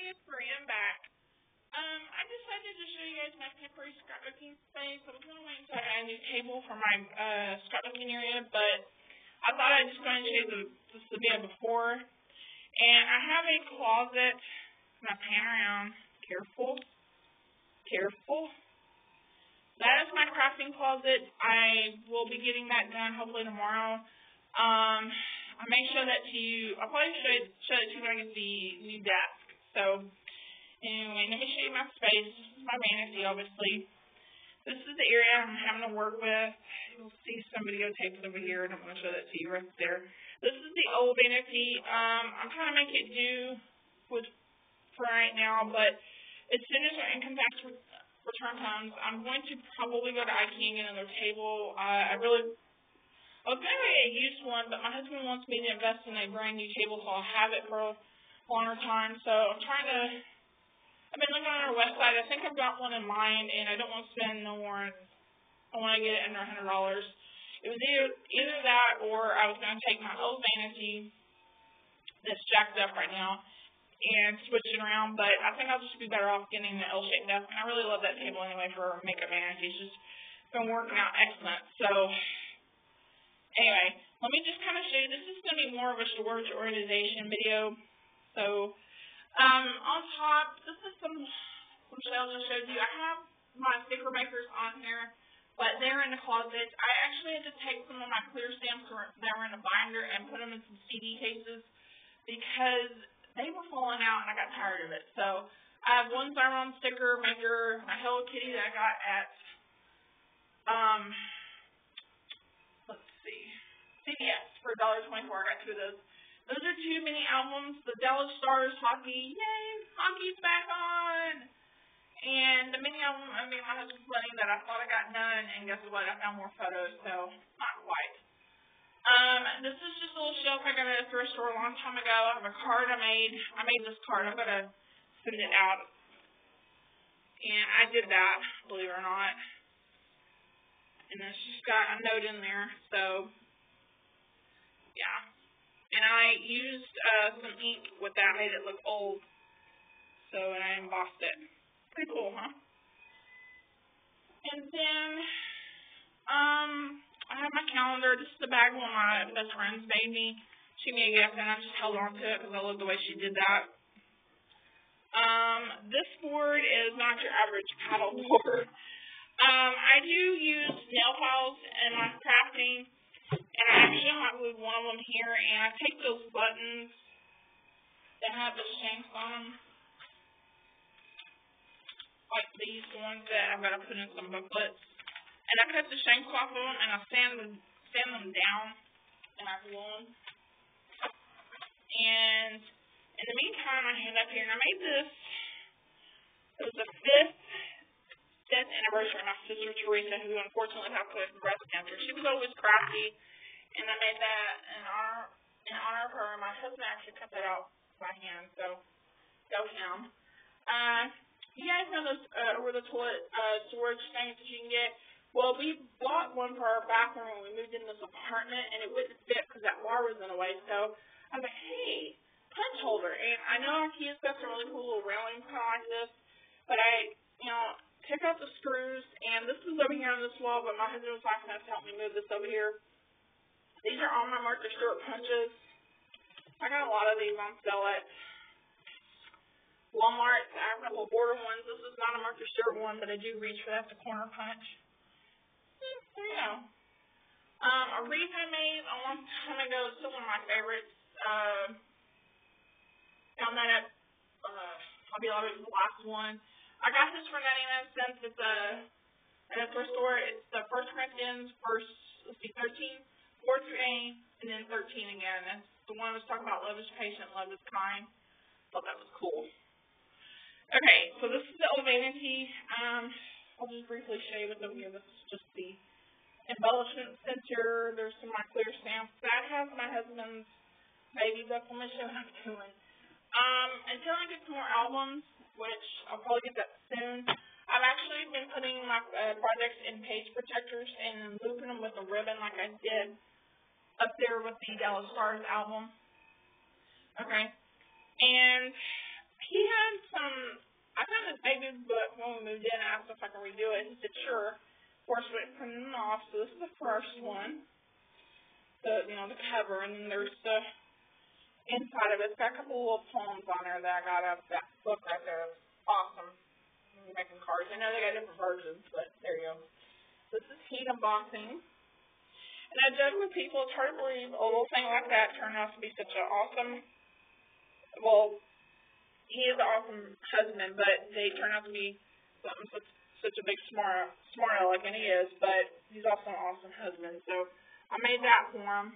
it's Bree. I'm back. I decided to show you guys my temporary scrapbooking space. I was going to wait until I got a new table for my scrapbooking area, but I thought I'd just go ahead and show you the video before. And I have a closet. I'm going to pan around. Careful. That is my crafting closet. I will be getting that done hopefully tomorrow. I may show that to you. I'll probably show it to you when I get the new desk. So, anyway, let me show you my space. This is my vanity, obviously. This is the area I'm having to work with. You'll see some videotapes over here, and I'm going to show that to you right there. This is the old vanity. I'm trying to make it do for right now, but as soon as our income tax return comes, I'm going to probably go to IKEA and get another table. I was going to get a used one, but my husband wants me to invest in a brand new table, so I'll have it for a longer time. So I've been looking on our website. I think I've got one in mind, and I don't want to spend no more. I want to get it under $100. It was either that or I was going to take my old vanity that's jacked up right now and switch it around, but I think I'll just be better off getting the L-shaped desk. And I really love that table anyway for makeup vanity. It's just been working out excellent. So anyway, let me just kind of show you. This is going to be more of a storage organization video. So on top, this is some shelves I showed you. I have my sticker makers on here, but they're in the closet. I actually had to take some of my clear stamps that were in a binder and put them in some CD cases because they were falling out and I got tired of it. So I have one Thermon sticker maker, my Hello Kitty that I got at CVS for $1.24. I got two of those. Those are two mini albums. The Dallas Stars hockey. Yay! Hockey's back on! And the mini album, my husband's wedding that I thought I got done, and guess what? I found more photos, so not quite. This is just a little shelf I got at a thrift store a long time ago. I have a card I made. I made this card. I'm going to send it out. And I did that, believe it or not. And it's just got a note in there, so yeah. And I used some ink with that, made it look old. And I embossed it. Pretty cool, huh? And then, I have my calendar. This is the bag one my best friend made me. She gave me a gift, and I just held on to it because I love the way she did that. This board is not your average paddle board. I do use nail files in my crafting. And I actually hot glued one of them here, and I take those buttons that have the shanks on them, like these ones that I'm going to put in some booklets, and I cut the shanks off of them, and I sand them down, and I glue them. And in the meantime, I hand up here, and I made this. It was the 5th anniversary of my sister Teresa, who unfortunately passed away from breast cancer. She was always crafty, and I made that in honor of her. My husband actually cut that out by hand, so go him. You guys know those over the toilet storage things that you can get? Well, we bought one for our bathroom when we moved into this apartment, and it wouldn't fit because that bar was in the way. So I was like, hey, punch holder. And I know IKEA's got some really cool little railing kind of like this, but I took out the screws, and this was over here on this wall, but my husband was like, to help me move this over here. These are all my Martha Stewart punches. I got a lot of these on sale at Walmart. I have a couple of border ones. This is not a Martha Stewart one, but I do reach for that, the corner punch. There you go. A wreath I made a long time ago. It's still one of my favorites. Found that at Hobby Lobby. It was the last one. I got this for 99 cents. It's at a thrift store. It's the 1 Corinthians, 13, 4 through 8, and then 13 again. That's the one I was talking about. Love is patient, love is kind. Thought that was cool. Okay, so this is the old vanity. I'll just briefly show you what's over here. This is just the embellishment center. There's some of my clear stamps. That has my husband's baby book. Let me show you what I'm doing. Until I get some more albums, which I'll probably get that soon, I've actually been putting my projects in page protectors and looping them with a ribbon like I did up there with the Dallas Stars album. Okay. And he had maybe, but when we moved in, I asked if I could redo it. He said, sure. Of course, we printed them off, so this is the first one, the cover, and then there's the inside of it. It's got a couple little poems on there that I got out of that book right there. It's awesome. I'm making cards. I know they got different versions, but there you go. This is heat embossing. And I joke with people, it's hard to believe a little thing like that turned out to be such an awesome, well, he is an awesome husband, but they turn out to be something such a big smart aleck, and he is, but he's also an awesome husband. So I made that for him.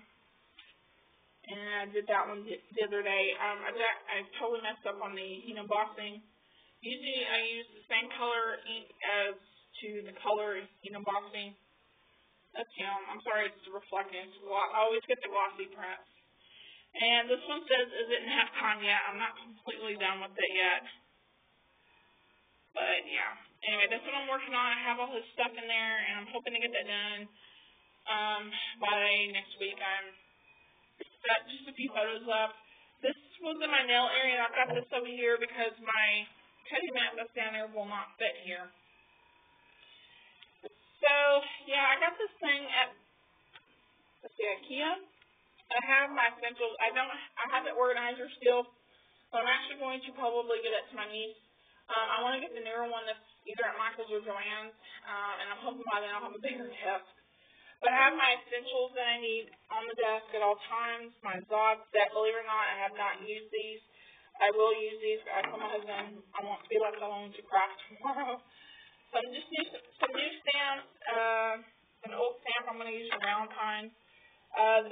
And I did that one the other day. I totally messed up on the embossing. Usually I use the same color ink as to the color embossing. That's him. I'm sorry, it's reflecting. I always get the glossy prints. And this one says, is it in half time yet? I'm not completely done with it yet. But yeah. Anyway, that's what I'm working on. I have all this stuff in there, and I'm hoping to get that done by next week. I'm got just a few photos left. This was in my nail area. I've got this over here because my cutting mat that's down there will not fit here. So, yeah, I got this thing at, IKEA. I have my essentials. I have the organizer still, so I'm actually going to probably get it to my niece. I want to get the newer one that's either at Michael's or Joann's, and I'm hoping by then I'll have a bigger desk. But I have my essentials that I need on the desk at all times. My Zod set, believe it or not, I have not used these. I will use these. I told my husband I want to be left alone to craft tomorrow. Some new stamps, an old stamp I'm going to use for Valentine's.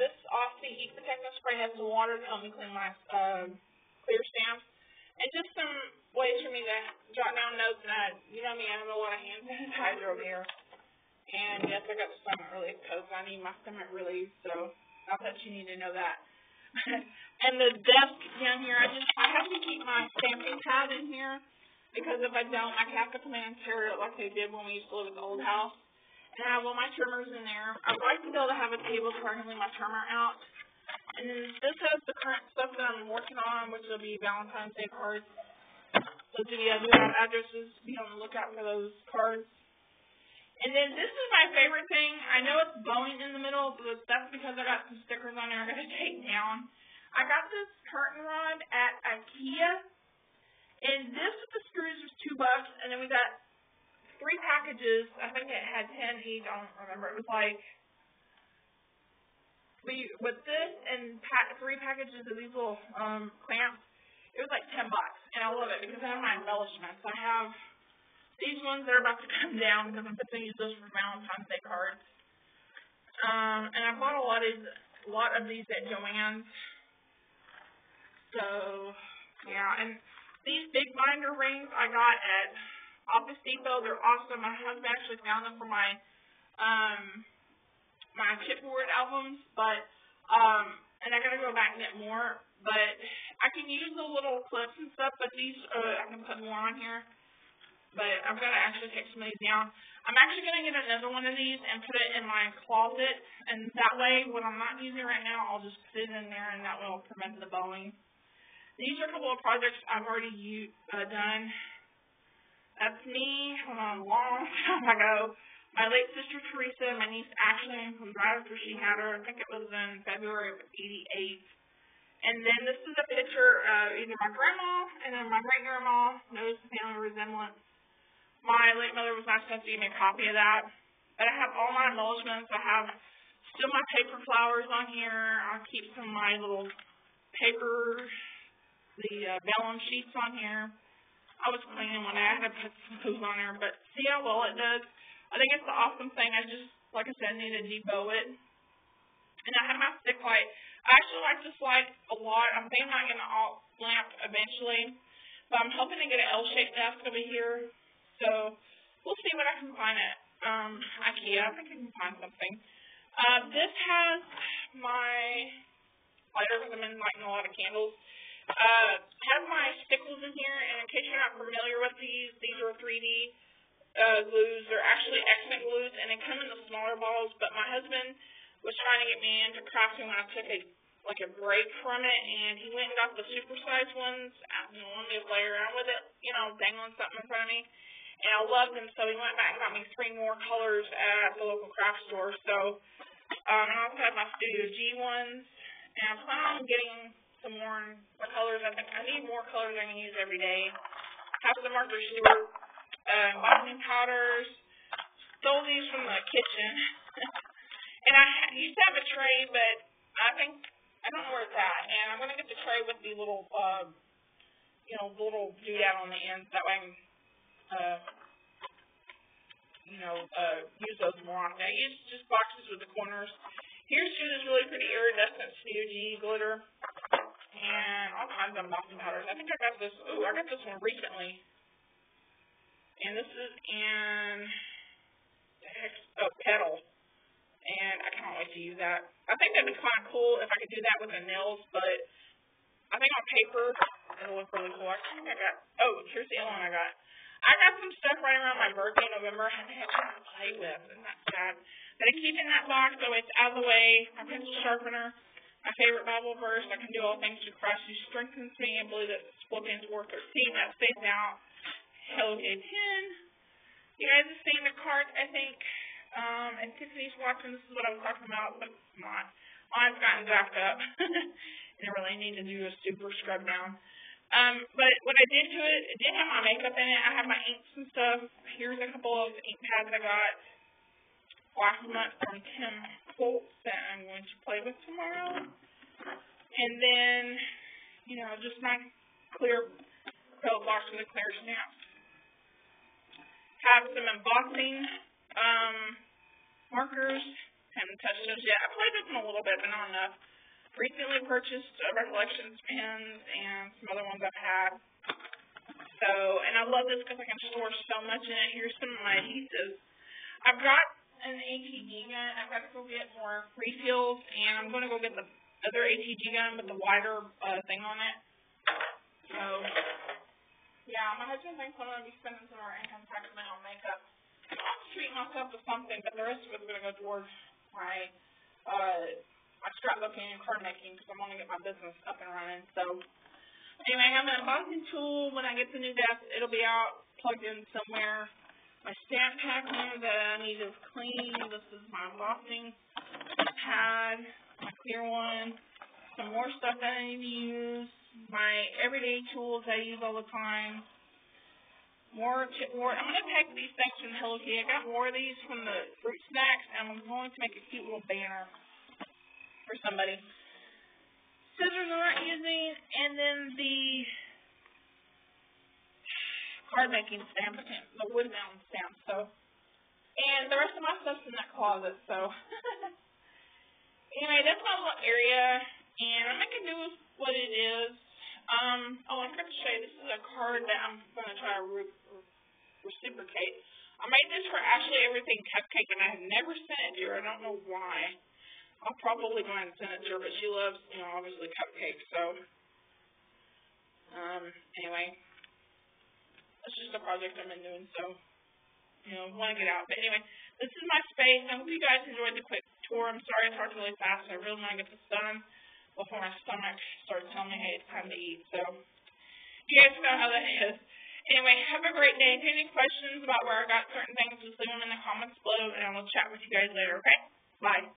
This Aussie Heat Protectant Spray has the water to help me clean my clear stamps. And just some ways for me to jot down notes. And you know me, I have a lot of hand sanitizer over here. And yes, I got stomach relief because I need my stomach relief. So not that you need to know that. And the desk down here, I have to keep my stamping pad in here. Because if I don't, I have to come in and tear it like they did when we used to live at the old house. And I have all my trimmers in there. I'd like to be able to have a table so I can leave my trimmer out. And then this has the current stuff that I'm working on, which will be Valentine's Day cards. So if you do have addresses, be on the lookout for those cards. And then this is my favorite thing. I know it's bowing in the middle, but that's because I got some stickers on there I got to take down. I got this curtain rod at IKEA. And this with the screws was $2, and then we got 3 packages. I think it had 10 each. I don't remember. It was like with this and 3 packages of these little clamps. It was like $10, and I love it because I have my embellishments. I have these ones that are about to come down because I'm going to use those for Valentine's Day cards. And I bought a lot of these at Joann's. So yeah, and these big binder rings I got at Office Depot. They're awesome. My husband actually found them for my my chipboard albums, but and I gotta go back and get more. But I can use the little clips and stuff. But these I can put more on here. But I've got to actually take some of these down. I'm actually gonna get another one of these and put it in my closet, and that way, when I'm not using it right now, I'll just put it in there, and that will prevent the bowing. These are a couple of projects I've already done. That's me a long time ago. My late sister Teresa, my niece Ashley, was right after she had her. I think it was in February of '88. And then this is a picture of either my grandma and then my great-grandma. Notice the family resemblance. My late mother was nice enough to give me a copy of that. But I have all my embellishments. I have still my paper flowers on here. I'll keep some of my little paper, the vellum sheets on here. I was cleaning one day. I had to put some those on there, but see how well it does? I think it's the awesome thing. I just, like I said, need to debow it. And I have my stick light. I actually like this light a lot. I'm thinking I'm going to alt lamp eventually, but I'm hoping to get an L-shaped desk over here. So we'll see what I can find at IKEA. I think I can find something. This has my lighter because I'm in lighting a lot of candles. Have my stickles in here, and in case you're not familiar with these are 3D glues. They're actually X-Men glues, and they come in the smaller balls, but my husband was trying to get me into crafting when I took a like a break from it, and he went and got the supersized ones, wanted me to play around with it, dangling something in front of me. And I loved them, so he went back and got me 3 more colors at the local craft store. So I also have my Studio G ones, and I'm planning on getting some more colors. I think I need more colors I can use every day. Have some Martha Stewart embossing powders. Stole these from the kitchen. And I used to have a tray, but I don't know where it's at. And I'm going to get the tray with the little, little doodad on the ends. That way I can, use those more often. I use just boxes with the corners. Here's this really pretty iridescent Studio G glitter. And all kinds of embossing powders. I think I got this one recently. And this is in Petal. And I can't wait to use that. I think that'd be kind of cool if I could do that with the nails, but I think on paper it'll look really cool. Here's the other one I got. I got some stuff right around my birthday in November I had to play with, and that's sad. But I keep in that box so it's out of the way. My pencil sharpener, my favorite Bible verse, I can do all things through Christ who strengthens me. I believe that's Philippians 4:13. That stays out. Hello, Day 10. You guys have seen the cart, I think. And Tiffany's watching. This is what I was talking about, but come on. Mine's gotten zapped up. And I really need to do a super scrub down. But what I did to it did have my makeup in it. I have my inks and stuff. Here's a couple of ink pads I got last month from Tim Holtz that I'm going to play with tomorrow. And then, just my clear acrylic box with a clear stamp. Have some embossing markers. Haven't touched those yet. I played with them a little bit, but not enough. Recently purchased Recollections pens and some other ones I've had. And I love this because I can store so much in it. Here's some of my adhesives. I've got an ATG gun. I've got to go get more refills, and I'm going to go get the other ATG gun with the wider thing on it. So, yeah, my husband thinks I'm going to be spending some of our income tax money on makeup. I'll treat myself to something, but the rest of it's going to go towards my scrapbooking and card making because I want to get my business up and running. So, anyway, I have an embossing tool. When I get the new desk, it'll be out, plugged in somewhere. My stamp pack that I need to clean. This is my embossing pad, my clear one. Some more stuff that I need to use. My everyday tools I use all the time. More. I'm going to pack these things from Hello Kitty. I got more of these from the fruit snacks, and I'm going to make a cute little banner for somebody. Scissors I'm not using, and then the card making stamp, the wood mountain stamp. And the rest of my stuff's in that closet. So anyway, that's my little area, and I'm making do with what it is. I forgot to show you. This is a card that I'm going to try to reciprocate. I made this for Ashley Everything Cupcake, and I have never sent it to her. I don't know why. I'll probably go ahead and send it to her, but she loves, obviously cupcakes. So, anyway, that's just a project I've been doing. So, want to get out. But anyway, this is my space. I hope you guys enjoyed the quick tour. I'm sorry I talked really fast. I really want to get this done before my stomach starts telling me, hey, it's time to eat. So, you guys know how that is. Anyway, have a great day. If you have any questions about where I got certain things, just leave them in the comments below, and I will chat with you guys later, okay? Bye.